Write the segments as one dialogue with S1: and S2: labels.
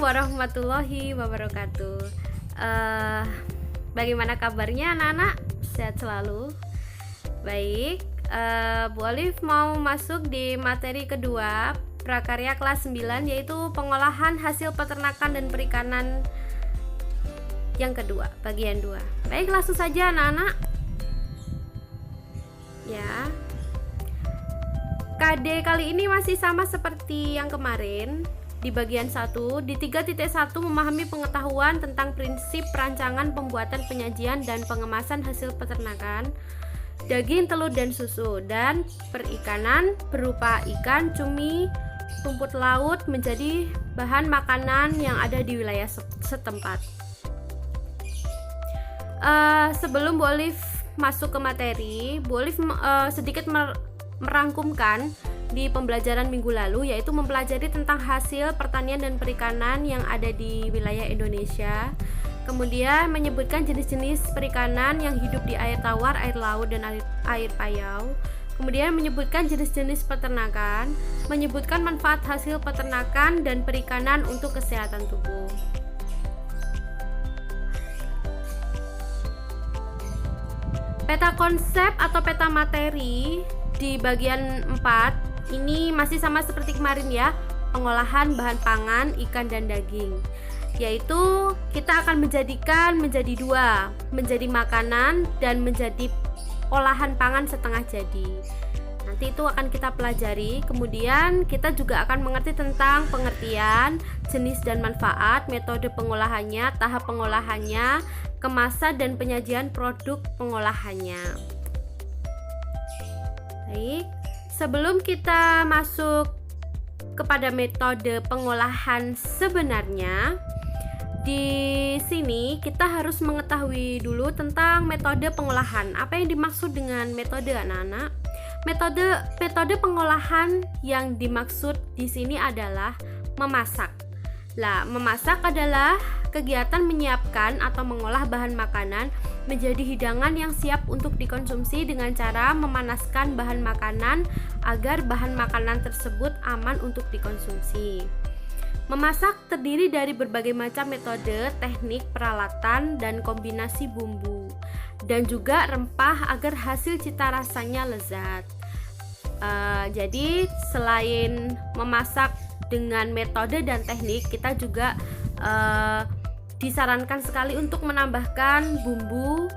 S1: warahmatullahi wabarakatuh. Bagaimana kabarnya anak-anak? Sehat selalu? Baik, Bu Olive mau masuk di materi kedua prakarya kelas 9, yaitu pengolahan hasil peternakan dan perikanan yang kedua, bagian 2. Baik, langsung saja anak-anak. Ya. KD kali ini masih sama seperti yang kemarin. Di bagian 1, di 3.1 memahami pengetahuan tentang prinsip perancangan, pembuatan, penyajian, dan pengemasan hasil peternakan, daging, telur, dan susu, dan perikanan berupa ikan, cumi, rumput laut menjadi bahan makanan yang ada di wilayah setempat. Sebelum Bu Olive masuk ke materi, Bu Olive sedikit merangkumkan di pembelajaran minggu lalu, yaitu mempelajari tentang hasil pertanian dan perikanan yang ada di wilayah Indonesia. Kemudian menyebutkan jenis-jenis perikanan yang hidup di air tawar, air laut, dan air payau. Kemudian menyebutkan jenis-jenis peternakan, menyebutkan manfaat hasil peternakan dan perikanan untuk kesehatan tubuh. Peta konsep atau peta materi di bagian 4 ini masih sama seperti kemarin ya, pengolahan bahan pangan, ikan dan daging. Yaitu kita akan menjadikan menjadi 2, menjadi makanan dan menjadi olahan pangan setengah jadi. Nanti itu akan kita pelajari. Kemudian kita juga akan mengerti tentang pengertian, jenis dan manfaat, metode pengolahannya, tahap pengolahannya, kemasan dan penyajian produk pengolahannya. Baik, sebelum kita masuk kepada metode pengolahan sebenarnya, di sini kita harus mengetahui dulu tentang metode pengolahan. Apa yang dimaksud dengan metode, anak-anak? Metode pengolahan yang dimaksud di sini adalah memasak. Lah, memasak adalah kegiatan menyiapkan atau mengolah bahan makanan menjadi hidangan yang siap untuk dikonsumsi dengan cara memanaskan bahan makanan agar bahan makanan tersebut aman untuk dikonsumsi. Memasak terdiri dari berbagai macam metode, teknik, peralatan, dan kombinasi bumbu, dan juga rempah agar hasil cita rasanya lezat. Jadi selain memasak dengan metode dan teknik, kita juga disarankan sekali untuk menambahkan bumbu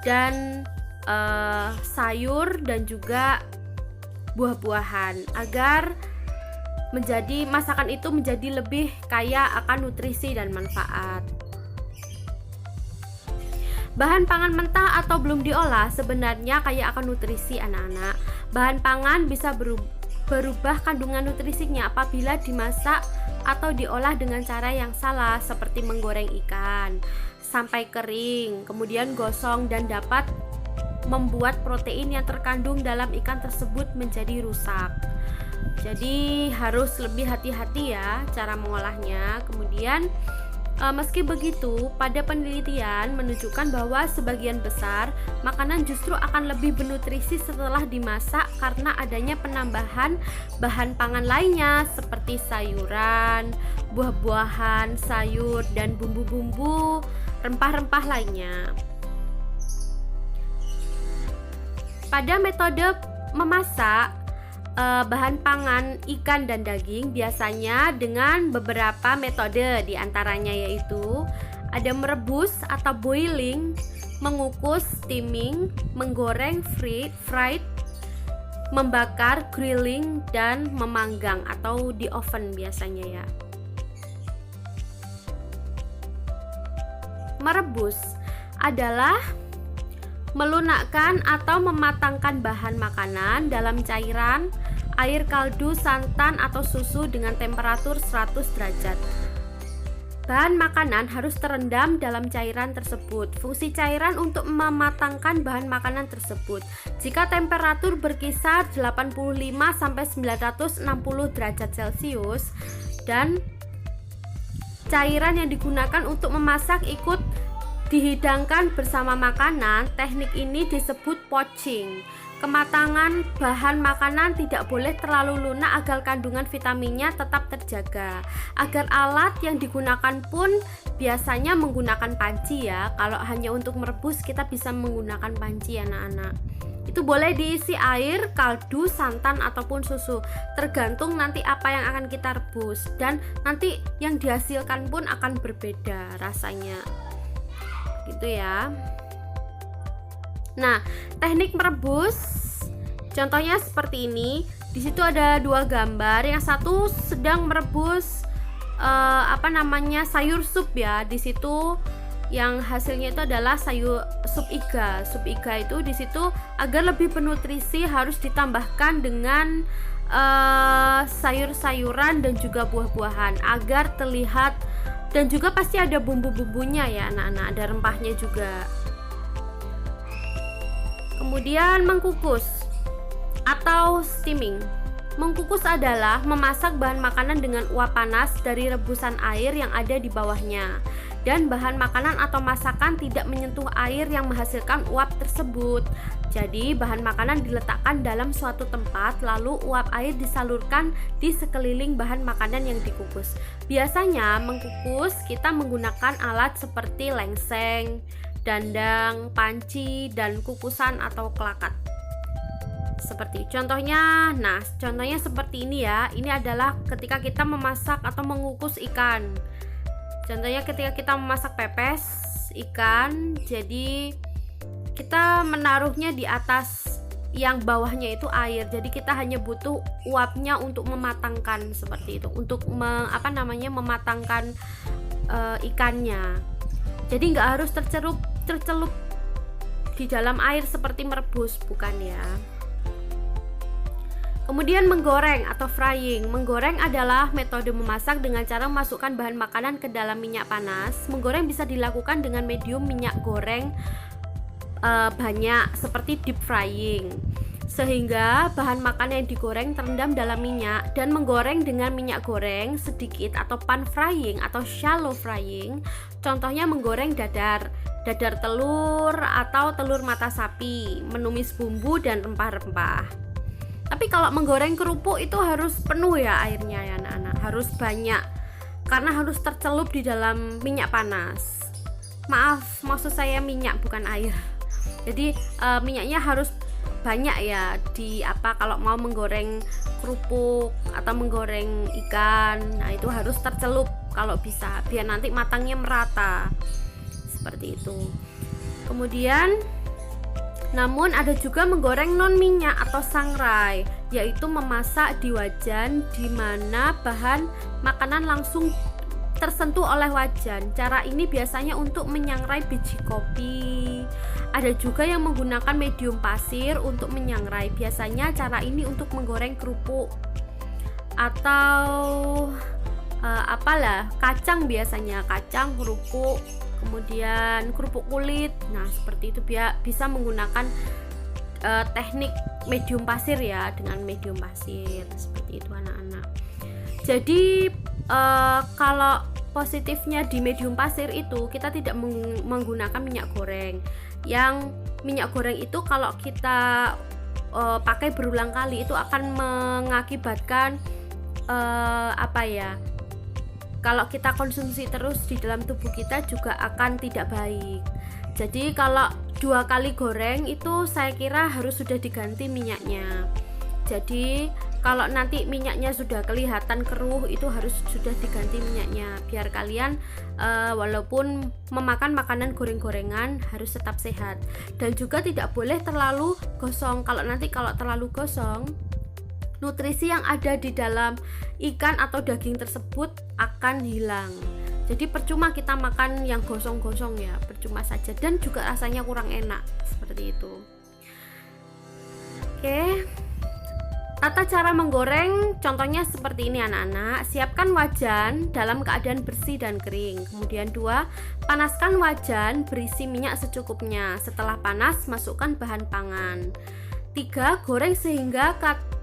S1: dan sayur dan juga buah-buahan agar masakan itu menjadi lebih kaya akan nutrisi dan manfaat. Bahan pangan mentah atau belum diolah sebenarnya kaya akan nutrisi anak-anak. Bahan pangan bisa berubah kandungan nutrisinya apabila dimasak atau diolah dengan cara yang salah, seperti menggoreng ikan sampai kering, kemudian gosong, dan dapat membuat protein yang terkandung dalam ikan tersebut menjadi rusak. Jadi harus lebih hati-hati ya cara mengolahnya. Kemudian meski begitu, pada penelitian menunjukkan bahwa sebagian besar makanan justru akan lebih bernutrisi setelah dimasak karena adanya penambahan bahan pangan lainnya seperti sayuran, buah-buahan, sayur, dan bumbu-bumbu, rempah-rempah lainnya. Pada metode memasak bahan pangan ikan dan daging biasanya dengan beberapa metode, diantaranya yaitu ada merebus atau boiling, mengukus steaming, menggoreng fried, membakar grilling, dan memanggang atau di oven biasanya ya. Merebus adalah melunakkan atau mematangkan bahan makanan dalam cairan, air kaldu, santan, atau susu dengan temperatur 100 derajat. Bahan makanan harus terendam dalam cairan tersebut. Fungsi cairan untuk mematangkan bahan makanan tersebut. Jika temperatur berkisar 85-960 derajat Celcius dan cairan yang digunakan untuk memasak ikut dihidangkan bersama makanan, teknik ini disebut poaching. Kematangan bahan makanan tidak boleh terlalu lunak agar kandungan vitaminnya tetap terjaga. Agar alat yang digunakan pun biasanya menggunakan panci ya. Kalau hanya untuk merebus kita bisa menggunakan panci anak-anak. Itu boleh diisi air, kaldu, santan ataupun susu. Tergantung nanti apa yang akan kita rebus dan nanti yang dihasilkan pun akan berbeda rasanya. Gitu ya. Nah, teknik merebus contohnya seperti ini. Di situ ada dua gambar. Yang satu sedang merebus sayur sup ya. Di situ yang hasilnya itu adalah sayur sup iga. Sup iga itu di situ agar lebih bernutrisi harus ditambahkan dengan sayur-sayuran dan juga buah-buahan agar terlihat, dan juga pasti ada bumbu-bumbunya ya anak-anak, ada rempahnya juga. Kemudian mengkukus atau steaming. Mengkukus adalah memasak bahan makanan dengan uap panas dari rebusan air yang ada di bawahnya, dan bahan makanan atau masakan tidak menyentuh air yang menghasilkan uap tersebut. Jadi bahan makanan diletakkan dalam suatu tempat, lalu uap air disalurkan di sekeliling bahan makanan yang dikukus. Biasanya mengkukus kita menggunakan alat seperti lengseng, dandang, panci, dan kukusan atau kelakat. Seperti contohnya, contohnya seperti ini ya. Ini adalah ketika kita memasak atau mengukus ikan. Contohnya ketika kita memasak pepes ikan, jadi kita menaruhnya di atas yang bawahnya itu air. Jadi kita hanya butuh uapnya untuk mematangkan seperti itu, untuk mematangkan ikannya. Jadi nggak harus tercelup di dalam air seperti merebus, bukan ya. Kemudian menggoreng atau frying. Menggoreng adalah metode memasak dengan cara memasukkan bahan makanan ke dalam minyak panas. Menggoreng bisa dilakukan dengan medium minyak goreng banyak seperti deep frying, sehingga bahan makanan yang digoreng terendam dalam minyak. Dan menggoreng dengan minyak goreng sedikit atau pan frying atau shallow frying. Contohnya menggoreng dadar telur atau telur mata sapi, menumis bumbu dan rempah-rempah. Tapi kalau menggoreng kerupuk itu harus penuh ya airnya ya anak-anak, harus banyak karena harus tercelup di dalam minyak panas. Maaf, maksud saya minyak bukan air. Jadi minyaknya harus banyak ya kalau mau menggoreng kerupuk atau menggoreng ikan. Nah, itu harus tercelup kalau bisa biar nanti matangnya merata. Seperti itu. Kemudian namun ada juga menggoreng non minyak atau sangrai, yaitu memasak di wajan di mana bahan makanan langsung tersentuh oleh wajan. Cara ini biasanya untuk menyangrai biji kopi. Ada juga yang menggunakan medium pasir untuk menyangrai. Biasanya cara ini untuk menggoreng kerupuk atau kacang, biasanya kacang, kerupuk, kemudian kerupuk kulit. Nah, seperti itu bisa menggunakan teknik medium pasir ya, dengan medium pasir seperti itu anak-anak. Jadi kalau positifnya di medium pasir itu kita tidak menggunakan minyak goreng. Yang minyak goreng itu kalau kita pakai berulang kali itu akan mengakibatkan kalau kita konsumsi terus di dalam tubuh kita juga akan tidak baik. Jadi kalau 2 kali goreng itu saya kira harus sudah diganti minyaknya. Jadi kalau nanti minyaknya sudah kelihatan keruh itu harus sudah diganti minyaknya, biar kalian walaupun memakan makanan goreng-gorengan harus tetap sehat. Dan juga tidak boleh terlalu gosong. Kalau terlalu gosong, nutrisi yang ada di dalam ikan atau daging tersebut akan hilang. Jadi percuma kita makan yang gosong-gosong ya, percuma saja, dan juga rasanya kurang enak seperti itu. Oke. Tata cara menggoreng contohnya seperti ini anak-anak. Siapkan wajan dalam keadaan bersih dan kering. Kemudian 2, panaskan wajan berisi minyak secukupnya. Setelah panas, masukkan bahan pangan. 3, goreng sehingga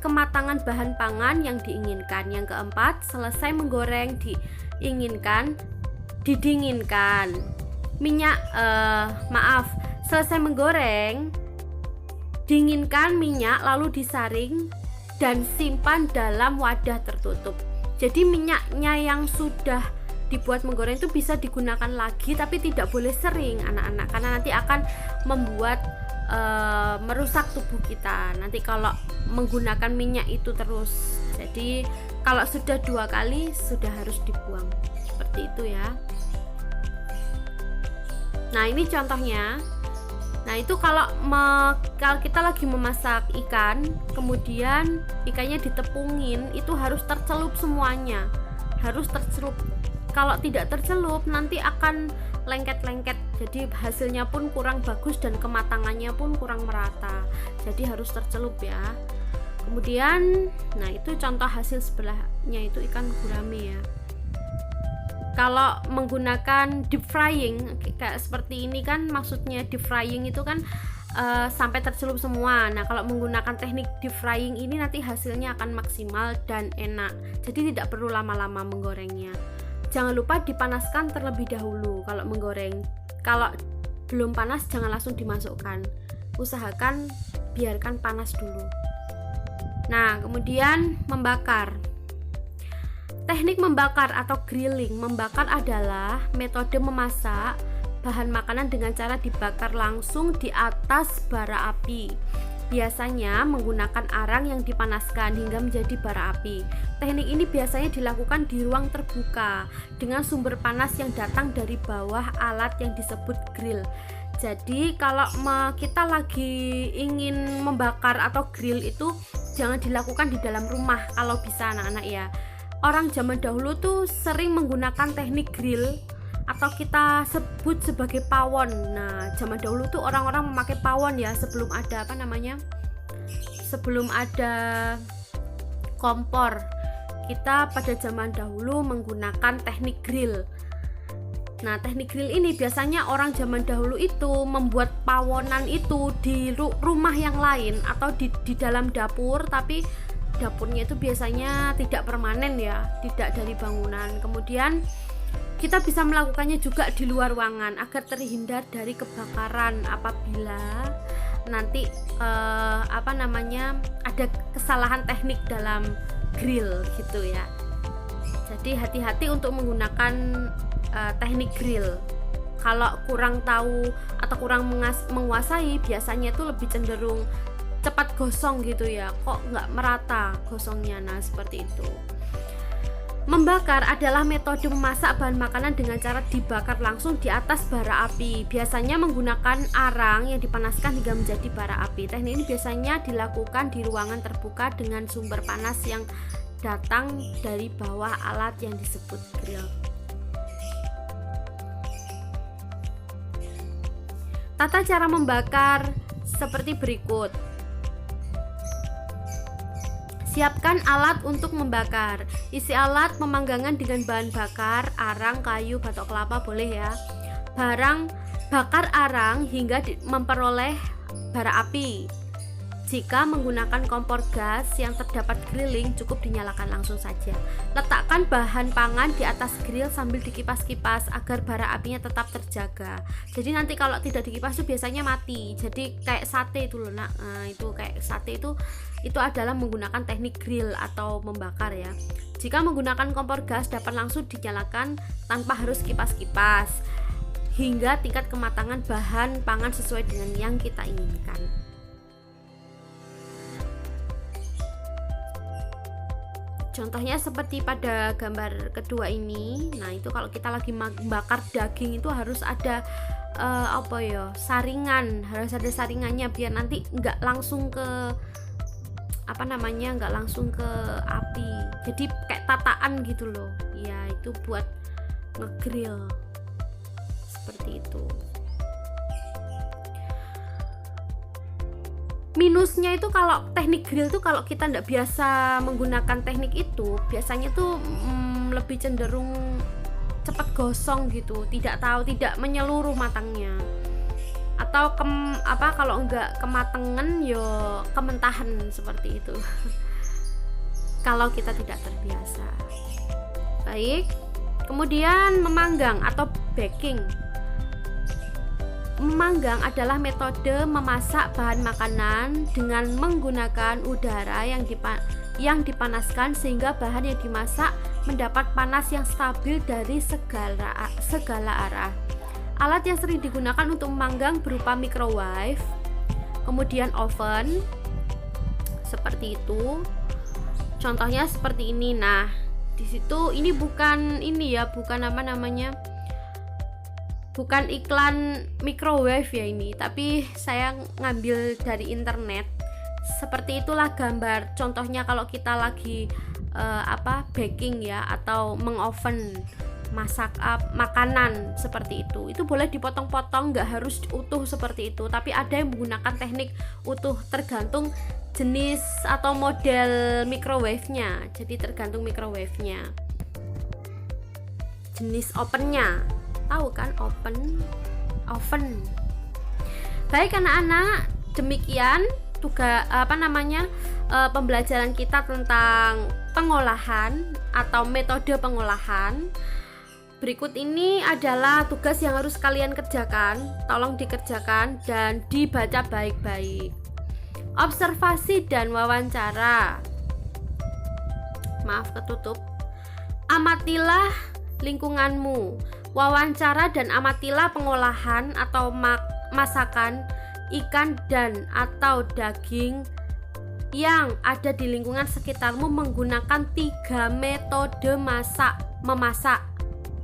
S1: kematangan bahan pangan yang diinginkan. Yang keempat, selesai menggoreng didinginkan. Selesai menggoreng Dinginkan minyak lalu disaring dan simpan dalam wadah tertutup. Jadi minyaknya yang sudah dibuat menggoreng itu bisa digunakan lagi, tapi tidak boleh sering anak-anak, karena nanti akan membuat merusak tubuh kita nanti kalau menggunakan minyak itu terus. Jadi kalau sudah 2 kali sudah harus dibuang, seperti itu ya. Nah ini contohnya. Nah itu kalau kita lagi memasak ikan, kemudian ikannya ditepungin, itu harus tercelup semuanya, harus tercelup. Kalau tidak tercelup nanti akan lengket-lengket, jadi hasilnya pun kurang bagus dan kematangannya pun kurang merata. Jadi harus tercelup ya. Kemudian, nah itu contoh hasil sebelahnya itu ikan gurame ya. Kalau menggunakan deep frying kayak seperti ini kan, maksudnya deep frying itu kan sampai tercelup semua. Nah kalau menggunakan teknik deep frying ini nanti hasilnya akan maksimal dan enak. Jadi tidak perlu lama-lama menggorengnya. Jangan lupa dipanaskan terlebih dahulu kalau menggoreng. Kalau belum panas jangan langsung dimasukkan. Usahakan biarkan panas dulu. Nah, kemudian membakar. Teknik membakar atau grilling. Membakar adalah metode memasak bahan makanan dengan cara dibakar langsung di atas bara api. Biasanya menggunakan arang yang dipanaskan hingga menjadi bara api. Teknik ini biasanya dilakukan di ruang terbuka dengan sumber panas yang datang dari bawah alat yang disebut grill. Jadi kalau kita lagi ingin membakar atau grill itu jangan dilakukan di dalam rumah kalau bisa anak-anak ya. Orang zaman dahulu tuh sering menggunakan teknik grill atau kita sebut sebagai pawon. Nah, zaman dahulu tuh orang-orang memakai pawon ya, sebelum ada sebelum ada kompor. Kita pada zaman dahulu menggunakan teknik grill. Nah, teknik grill ini biasanya orang zaman dahulu itu membuat pawonan itu di rumah yang lain atau di dalam dapur, tapi dapurnya itu biasanya tidak permanen ya, tidak dari bangunan. Kemudian kita bisa melakukannya juga di luar ruangan agar terhindar dari kebakaran apabila nanti ada kesalahan teknik dalam grill gitu ya. Jadi hati-hati untuk menggunakan teknik grill. Kalau kurang tahu atau kurang menguasai, biasanya itu lebih cenderung cepat gosong gitu ya, kok nggak merata gosongnya. Nah seperti itu. Membakar adalah metode memasak bahan makanan dengan cara dibakar langsung di atas bara api. Biasanya menggunakan arang yang dipanaskan hingga menjadi bara api. Teknik ini biasanya dilakukan di ruangan terbuka dengan sumber panas yang datang dari bawah alat yang disebut grill. Tata cara membakar seperti berikut. Siapkan alat untuk membakar. Isi alat pemanggangan dengan bahan bakar, arang, kayu, batok kelapa boleh ya. Bakar arang hingga memperoleh bara api. Jika menggunakan kompor gas yang terdapat grilling, cukup dinyalakan langsung saja. Letakkan bahan pangan di atas grill sambil dikipas-kipas agar bara apinya tetap terjaga. Jadi nanti kalau tidak dikipas itu biasanya mati. Jadi kayak sate itu loh, nah itu kayak sate itu adalah menggunakan teknik grill atau membakar ya. Jika menggunakan kompor gas dapat langsung dinyalakan tanpa harus kipas-kipas hingga tingkat kematangan bahan pangan sesuai dengan yang kita inginkan. Contohnya seperti pada gambar kedua ini. Nah itu kalau kita lagi membakar daging itu harus ada saringan, harus ada saringannya biar nanti nggak langsung ke nggak langsung ke api. Jadi kayak tataan gitu loh. Ya itu buat ngegrill seperti itu. Minusnya itu kalau teknik grill tuh kalau kita nggak biasa menggunakan teknik itu, biasanya tuh lebih cenderung cepat gosong gitu, tidak menyeluruh matangnya, atau kalau nggak kematangan yo kementahan seperti itu. Kalau kita tidak terbiasa. Baik, kemudian memanggang atau baking. memanggang adalah metode memasak bahan makanan dengan menggunakan udara yang dipanaskan sehingga bahan yang dimasak mendapat panas yang stabil dari segala arah. Alat yang sering digunakan untuk memanggang berupa microwave, kemudian oven, seperti itu. Contohnya seperti ini. Nah, di situ ini bukan bukan iklan microwave ya ini, tapi saya ngambil dari internet. Seperti itulah gambar contohnya kalau kita lagi baking ya, atau mengoven masak makanan seperti itu boleh dipotong-potong, nggak harus utuh seperti itu, tapi ada yang menggunakan teknik utuh, tergantung jenis atau model microwave-nya. Jadi tergantung microwave-nya, jenis ovennya. Tahu kan oven. Baik anak-anak, demikian pembelajaran kita tentang pengolahan atau metode pengolahan. Berikut ini adalah tugas yang harus kalian kerjakan. Tolong dikerjakan dan dibaca baik-baik. Observasi dan wawancara. Maaf, ketutup. Amatilah lingkunganmu. Wawancara dan amatilah pengolahan atau masakan ikan dan atau daging yang ada di lingkungan sekitarmu menggunakan 3 metode memasak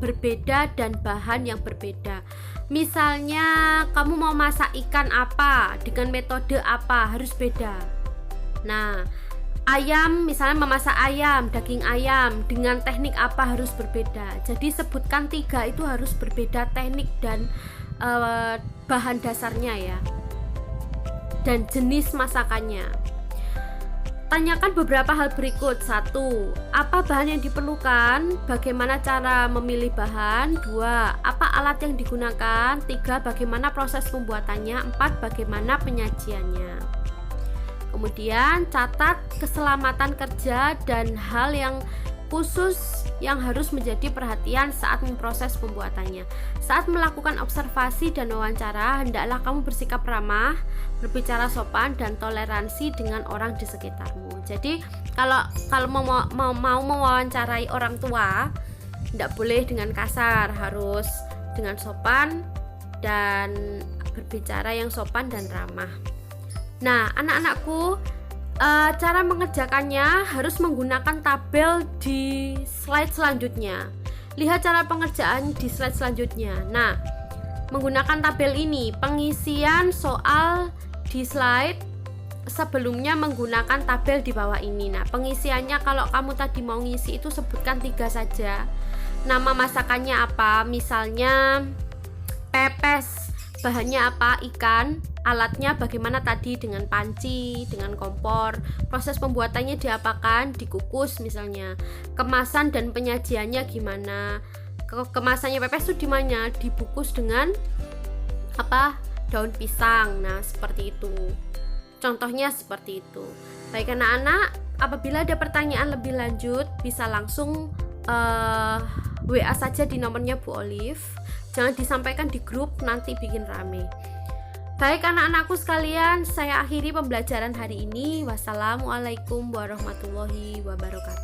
S1: berbeda dan bahan yang berbeda. Misalnya kamu mau masak ikan apa dengan metode apa, harus beda. Nah, ayam, misalnya memasak ayam, daging ayam dengan teknik apa, harus berbeda. Jadi sebutkan 3 itu harus berbeda teknik dan bahan dasarnya ya, dan jenis masakannya. Tanyakan beberapa hal berikut. 1. Apa bahan yang diperlukan? Bagaimana cara memilih bahan? 2. Apa alat yang digunakan? 3. Bagaimana proses pembuatannya? 4. Bagaimana penyajiannya? Kemudian catat keselamatan kerja dan hal yang khusus yang harus menjadi perhatian saat memproses pembuatannya. Saat melakukan observasi dan wawancara, hendaklah kamu bersikap ramah, berbicara sopan dan toleransi dengan orang di sekitarmu. Jadi kalau mau mewawancarai orang tua, tidak boleh dengan kasar, harus dengan sopan dan berbicara yang sopan dan ramah. Nah, anak-anakku, cara mengerjakannya harus menggunakan tabel di slide selanjutnya. Lihat cara pengerjaan di slide selanjutnya. Nah, menggunakan tabel ini, pengisian soal di slide sebelumnya menggunakan tabel di bawah ini. Nah, pengisiannya kalau kamu tadi mau ngisi itu sebutkan 3 saja. Nama masakannya apa? Misalnya pepes, bahannya apa? Ikan. Alatnya bagaimana tadi, dengan panci, dengan kompor. Proses pembuatannya diapakan? Dikukus misalnya. Kemasan dan penyajiannya gimana? Kemasannya pepes itu di mana? Dibungkus dengan daun pisang. Nah, seperti itu. Contohnya seperti itu. Baik anak-anak, apabila ada pertanyaan lebih lanjut bisa langsung WA saja di nomornya Bu Olive. Jangan disampaikan di grup, nanti bikin rame. Baik anak-anakku sekalian, saya akhiri pembelajaran hari ini. Wassalamualaikum warahmatullahi wabarakatuh.